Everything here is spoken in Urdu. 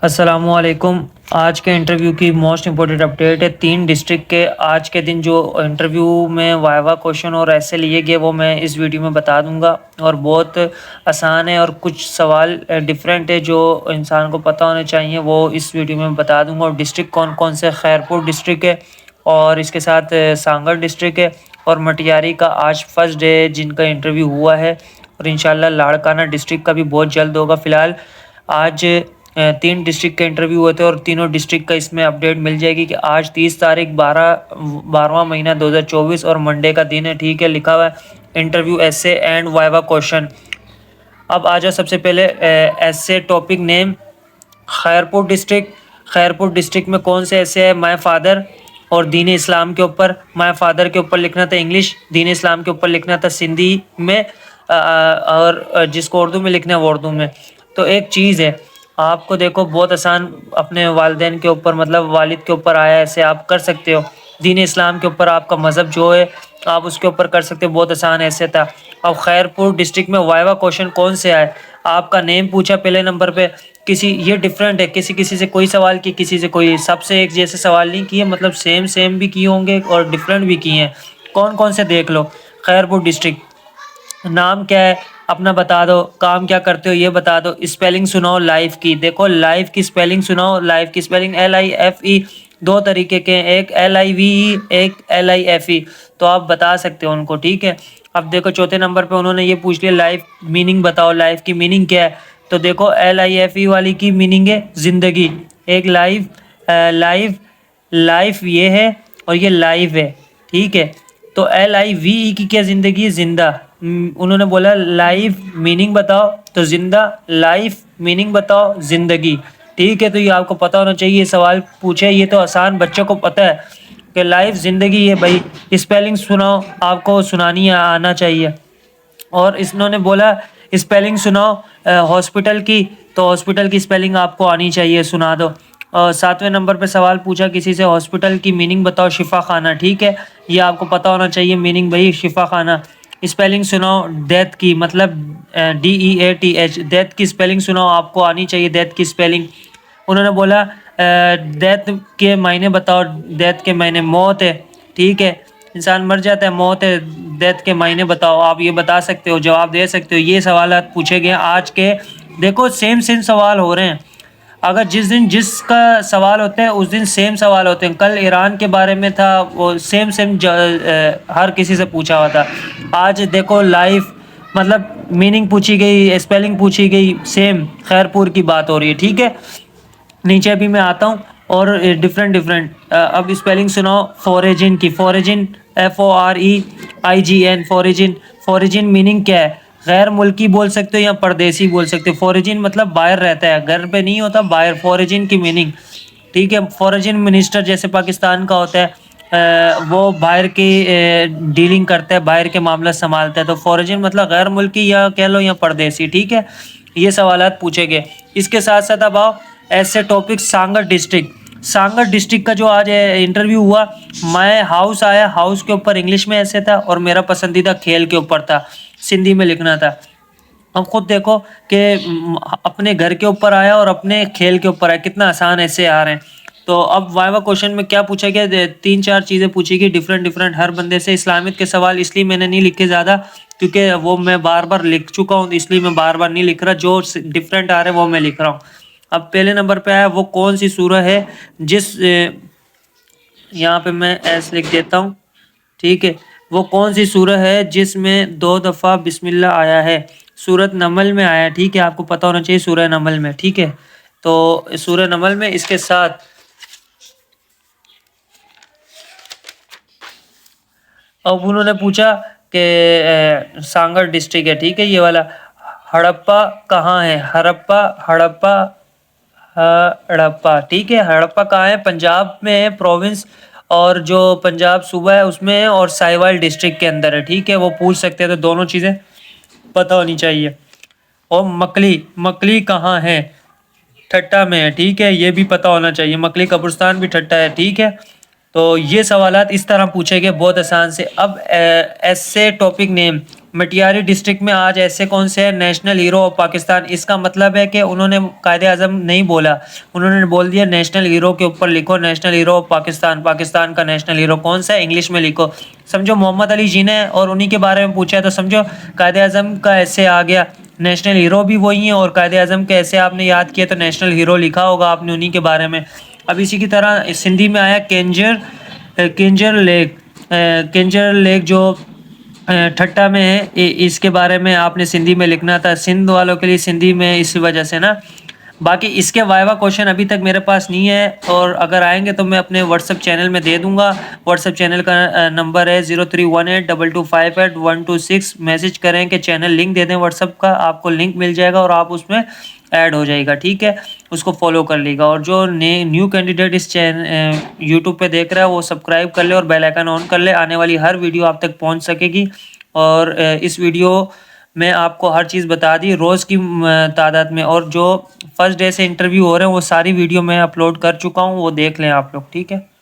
السلام علیکم۔ آج کے انٹرویو کی موسٹ امپورٹنٹ اپڈیٹ ہے 3 ڈسٹرکٹ کے آج کے دن جو انٹرویو میں وائوا کوشچن اور ایسے لیے گئے وہ میں اس ویڈیو میں بتا دوں گا، اور بہت آسان ہے اور کچھ سوال ڈیفرنٹ ہے جو انسان کو پتہ ہونے چاہیے، وہ اس ویڈیو میں بتا دوں گا۔ اور ڈسٹرکٹ کون کون سے، خیرپور ڈسٹرکٹ ہے اور اس کے ساتھ سانگڑ ڈسٹرکٹ ہے اور مٹیاری کا آج فرسٹ ڈے جن کا انٹرویو ہوا ہے، اور انشاءاللہ لاڑکانہ ڈسٹرکٹ کا بھی بہت جلد ہوگا۔ فی الحال آج 3 ڈسٹرکٹ کا انٹرویو ہوتے ہیں اور تینوں ڈسٹرکٹ کا اس میں اپڈیٹ مل جائے گی کہ آج 30 تاریخ 12واں مہینہ 2024 اور منڈے کا دن ہے، ٹھیک ہے۔ لکھا ہوا ہے انٹرویو ایسے اینڈ وائوا کوشچن۔ اب آ جاؤ سب سے پہلے ایسے ٹاپک نیم۔ خیرپور ڈسٹرکٹ میں کون سے ایسے ہے؟ مائی فادر اور دین اسلام کے اوپر۔ مائی فادر کے اوپر لکھنا تھا انگلش، دین اسلام کے اوپر لکھنا تھا سندھی میں، اور جس کو اردو میں لکھنا ہے وہ اردو میں۔ تو ایک چیز ہے، آپ کو دیکھو بہت آسان اپنے والدین کے اوپر مطلب والد کے اوپر آیا، ایسے آپ کر سکتے ہو۔ دین اسلام کے اوپر آپ کا مذہب جو ہے آپ اس کے اوپر کر سکتے ہو، بہت آسان ایسے تھا۔ اب خیرپور ڈسٹرکٹ میں وائوا کوشچن کون سے آئے؟ آپ کا نیم پوچھا پہلے نمبر پہ، یہ ڈیفرنٹ ہے، کسی سے کوئی سوال کی، کسی سے کوئی، سب سے ایک جیسے سوال نہیں کیے، مطلب سیم بھی کیے ہوں گے اور ڈیفرنٹ بھی کیے ہیں۔ کون سے دیکھ لو۔ خیرپور ڈسٹرکٹ، نام کیا ہے اپنا بتا دو، کام کیا کرتے ہو یہ بتا دو، اسپیلنگ سناؤ لائف کی۔ دیکھو لائف کی اسپیلنگ سناؤ، لائف کی اسپیلنگ LIFE، دو طریقے کے، ایک LIVE ایک LIFE، تو آپ بتا سکتے ہو ان کو، ٹھیک ہے۔ اب دیکھو چوتھے نمبر پہ انہوں نے یہ پوچھ لیا لائف میننگ بتاؤ، لائف کی میننگ کیا ہے؟ تو دیکھو LIFE والی کی میننگ ہے زندگی، ایک لائف یہ ہے اور یہ لائف ہے، ٹھیک ہے۔ تو LIVE کی کیا زندگی ہے؟ زندہ۔ انہوں نے بولا لائف میننگ بتاؤ تو زندہ، لائف میننگ بتاؤ زندگی، ٹھیک ہے۔ تو یہ آپ کو پتہ ہونا چاہیے، یہ سوال پوچھے یہ تو آسان بچوں کو پتہ ہے کہ لائف زندگی ہے بھائی۔ اسپیلنگ سناؤ، آپ کو سنانی آنا چاہیے۔ اور انہوں نے بولا اسپیلنگ سناؤ ہاسپٹل کی، تو ہاسپٹل کی اسپیلنگ آپ کو آنی چاہیے، سنا دو۔ اور 7ویں نمبر پہ سوال پوچھا کسی سے ہاسپٹل کی میننگ بتاؤ، شفا خانہ، ٹھیک ہے۔ یہ آپ کو پتہ ہونا چاہیے میننگ بھائی، شفا خانہ۔ اسپیلنگ سناؤ ڈیتھ کی، مطلب DEATH، ڈیتھ کی اسپیلنگ سناؤ، آپ کو آنی چاہیے ڈیتھ کی اسپیلنگ۔ انہوں نے بولا ڈیتھ کے معنی بتاؤ، ڈیتھ کے معنی موت ہے، ٹھیک ہے، انسان مر جاتا ہے، موت ہے، ڈیتھ کے معنی بتاؤ، آپ یہ بتا سکتے ہو، جواب دے سکتے ہو۔ یہ سوالات پوچھے گئے آج کے، دیکھو سیم سوال ہو رہے ہیں، اگر جس دن جس کا سوال ہوتا ہے اس دن سیم سوال ہوتے ہیں۔ کل ایران کے بارے میں تھا، وہ سیم ہر کسی سے پوچھا ہوا تھا۔ آج دیکھو لائف مطلب میننگ پوچھی گئی، اسپیلنگ پوچھی گئی، سیم خیرپور کی بات ہو رہی ہے، ٹھیک ہے۔ نیچے بھی میں آتا ہوں اور ڈیفرنٹ اب اسپیلنگ سناؤ فوریجن کی۔ فوریجن FOREIGN، فوریجن میننگ کیا ہے؟ غیر ملکی بول سکتے ہو یا پردیسی بول سکتے ہو۔ فوریجن مطلب باہر رہتا ہے، گھر پہ نہیں ہوتا، باہر، فوریجن کی میننگ، ٹھیک ہے۔ فوریجن منسٹر جیسے پاکستان کا ہوتا ہے، وہ باہر کی ڈیلنگ کرتا ہے، باہر کے معاملات سنبھالتا ہے، تو فوریجن مطلب غیر ملکی یا کہہ لو یا پردیسی، ٹھیک ہے۔ یہ سوالات پوچھے گئے۔ اس کے ساتھ ساتھ اب آؤ ایسے ٹاپک سانگڑ ڈسٹرکٹ کا جو آج انٹرویو ہوا، میں ہاؤس آیا، ہاؤس کے اوپر انگلش میں ایسے تھا اور میرا پسندیدہ کھیل کے اوپر تھا، سندھی میں لکھنا تھا۔ اب خود دیکھو کہ اپنے گھر کے اوپر آیا اور اپنے کھیل کے اوپر آیا، کتنا آسان ایسے آ رہے ہیں۔ تو اب وائوا کوشچن میں کیا پوچھا گیا؟ 3-4 چیزیں پوچھی گئی ڈیفرنٹ ہر بندے سے۔ اسلامیت کے سوال اس لیے میں نے نہیں لکھے زیادہ کیونکہ وہ میں بار بار لکھ چکا ہوں، اس لیے میں بار بار نہیں لکھ رہا، جو ڈیفرنٹ آ رہے ہیں وہ میں لکھ رہا ہوں۔ اب پہلے نمبر پہ آیا وہ کون سی سورہ ہے جس، یہاں پہ میں ایس لکھ دیتا ہوں، ٹھیک ہے، وہ کون سی سورہ ہے جس میں 2 دفعہ بسم اللہ آیا ہے؟ سورۃ نمل میں آیا ہے، ٹھیک ہے، آپ کو پتہ ہونا چاہیے سورہ نمل میں، ٹھیک ہے۔ تو سورہ نمل میں اس کے ساتھ اب انہوں نے پوچھا کہ سانگڑ ڈسٹرکٹ ہے، ٹھیک ہے، یہ والا۔ ہڑپا کہاں ہے؟ ہڑپا، ٹھیک ہے، ہڑپا کہاں ہے؟ پنجاب میں ہے، پروونس، اور جو پنجاب صوبہ ہے اس میں ہے، اور سائیوال ڈسٹرکٹ کے اندر ہے، ٹھیک ہے، وہ پوچھ سکتے ہیں، تو دونوں چیزیں پتہ ہونی چاہیے۔ اور مکلی کہاں ہے؟ ٹھٹا میں ہے، ٹھیک ہے، یہ بھی پتہ ہونا چاہیے، مکلی قبرستان بھی ٹھٹا ہے، ٹھیک ہے۔ تو یہ سوالات اس طرح پوچھے گئے، بہت آسان سے۔ اب ایسے ٹاپک نیم، مٹیاری ڈسٹرکٹ میں آج ایسے کون سے نیشنل ہیرو آف پاکستان. اس کا مطلب ہے کہ انہوں نے قائد اعظم نہیں بولا, انہوں نے بول دیا نیشنل ہیرو کے اوپر لکھو national hero of Pakistan, Pakistan کا نیشنل ہیرو کون سا ہے انگلش میں لکھو. سمجھو محمد علی جناح ہے اور انہی کے بارے میں پوچھا ہے, تو سمجھو قائد اعظم کا ایسے آ گیا, نیشنل ہیرو بھی وہی ہیں اور قائد اعظم کے ایسے آپ نے یاد کیا تو نیشنل ہیرو لکھا ہوگا آپ نے انہی کے بارے میں. اب اسی کی طرح سندھی میں آیا کنجر لیک جو ٹھٹا میں ہے, اس کے بارے میں آپ نے سندھی میں لکھنا تھا. سندھ والوں کے لیے سندھی میں اس وجہ سے نا. باقی اس کے وائوا کوشچن ابھی تک میرے پاس نہیں ہے, اور اگر آئیں گے تو میں اپنے واٹس ایپ چینل میں دے دوں گا. واٹس ایپ چینل کا نمبر ہے 031822582126. میسج کریں کہ چینل لنک دے دیں واٹس ایپ کا, آپ کو لنک مل جائے گا اور آپ اس میں ایڈ ہو جائے گا, ٹھیک ہے, اس کو فالو کر لے گا. اور جو نیو کینڈیڈیٹ اس یوٹیوب پہ دیکھ رہا ہے وہ سبسکرائب کر لے اور بیل آئیکن آن کر لے, آنے والی ہر ویڈیو آپ تک پہنچ سکے گی. اور اس ویڈیو میں آپ کو ہر چیز بتا دی روز کی تعداد میں, اور جو فرسٹ ڈے سے انٹرویو ہو رہے ہیں وہ ساری ویڈیو میں اپلوڈ کر چکا ہوں, وہ دیکھ لیں آپ لوگ, ٹھیک ہے.